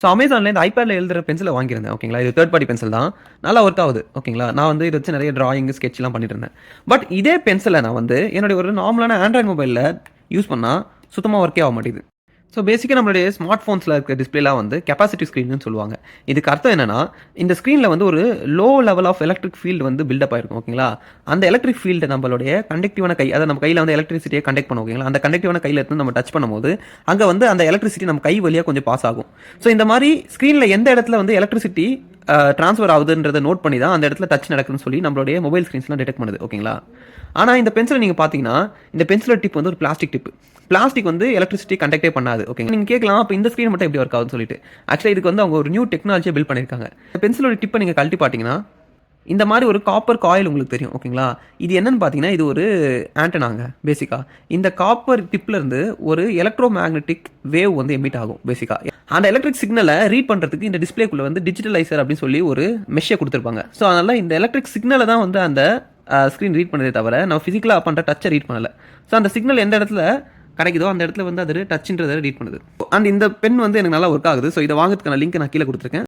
So அமேசான்ல இந்த ஐபேட்ல எழுதுற பென்சில வாங்கியிருந்தேன். ஓகேங்களா. இது தேர்ட் பார்ட்டி பென்சில் தான். நல்லா ஒர்க் ஆகுது. ஓகேங்களா. நான் வந்து இத வச்சு நெறைய டிராயிங், ஸ்கெட்ச்லாம் பண்ணிட்டு இருந்தேன். பட் இதே பென்சில நான் வந்து என்னுடைய ஒரு நார்மலான ஆண்ட்ராய்டு மொபைல்ல யூஸ் பண்ணா சுத்தமா ஒர்க்கே ஆக மாட்டேங்குது. ஸோ பேசிக்கா நம்மளுடைய ஸ்மார்ட் ஃபோன்ஸ்ல இருக்க டிஸ்ப்ளேலாம் வந்து கெப்பாசிட்டிவ் ஸ்க்ரீன்னு சொல்லுவாங்க. இதுக்கு அர்த்தம் என்னன்னா, இந்த ஸ்க்ரீன்ல வந்து ஒரு low level of electric field வந்து பில்டப் ஆயிருக்கும். ஓகேங்களா. அந்த எலக்ட்ரிக் ஃபீல்ட நம்மளுடைய கண்டக்டிவான கை, அதாவது நம்ம கையில வந்து எலக்ட்ரிசிட்டிய கண்டக்ட் பண்ணும். ஓகேங்களா. அந்த கண்டக்டிவான கையில எடுத்து நம்ம டச் பண்ணும்போது, அங்க வந்து அந்த எலக்ட்ரிசிட்டி நம்ம கை வழியா கொஞ்சம் பாஸ் ஆகும். ஸோ இந்த மாரி ஸ்க்ரீன்ல எந்த இடத்துல வந்து எலக்ட்ரிசிட்டி ட்ரான்ஸ்ஃபர் ஆகுதுன்றத நோட் பண்ணி தான் அந்த இடத்துல டச் நடக்குதுன்னு சொல்லி நம்மளுடைய மொபைல் ஸ்க்ரீன்ஸ்லாம் டிடெக்ட் பண்ணுது. ஓகேங்களா. ஆனா இந்த பென்சில நீங்க பார்த்தீங்கன்னா, இந்த பென்சிலோட டிப் வந்து ஒரு பிளாஸ்டிக் டிப். பிளாஸ்டிக் வந்து எலக்ட்ரிசிட்டி கண்டக்டே பண்ணாது. ஓகேங்க. நீங்க கேட்கலாம், அப்ப இந்த ஸ்க்ரீன் மட்டும் எப்படி ஒர்க் ஆகுதுன்னு சொல்லிட்டு. ஆக்சுவலா இதுக்கு வந்து அவங்க ஒரு நியூ டெக்னாலஜிய பில்ட் பண்ணியிருக்காங்க. பென்சிலோட டிப்ப நீங்க கழட்டி பார்த்தீங்கன்னா, இந்த மாரி ஒரு காப்பர் காயில் உங்களுக்கு தெரியும். ஓகேங்களா. இது என்னன்னு பார்த்தீங்கன்னா, இது ஒரு ஆண்டனாங்க பேசிக்கா. இந்த காப்பர் டிப்ல இருந்து ஒரு எலக்ட்ரோ மேக்னெட்டிக் வேவ் வந்து எமிட் ஆகும் பேசிக்கா. அந்த எலக்ட்ரிக் சிக்னல ரீட் பண்றதுக்கு இந்த டிஸ்ப்ளேக்குள்ள வந்து டிஜிட்டலைசர் அப்படின்னு சொல்லி ஒரு மெஷ்ஷ குடுத்திருப்பாங்க. ஸோ அதனால இந்த எலக்ட்ரிக் சிக்னல தான் வந்து அந்த ஸ்க்ரீன் ரீட் பண்ணுதே தவிர, நம்ம பிசிக்கலா பண்ற டச்ச ரீட் பண்ணல. ஸோ அந்த சிக்னல் எந்த இடத்துல கிடைக்குதோ அந்த இடத்துல வந்து அது டச்ன்றத ரீட் பண்ணுது. அண்ட் இந்த பென் வந்து எனக்கு நல்லா ஒர்க் ஆகுது. ஸோ இத வாங்குறதுக்கான லிங்க் நான் கீழ குடுத்துருக்கேன்.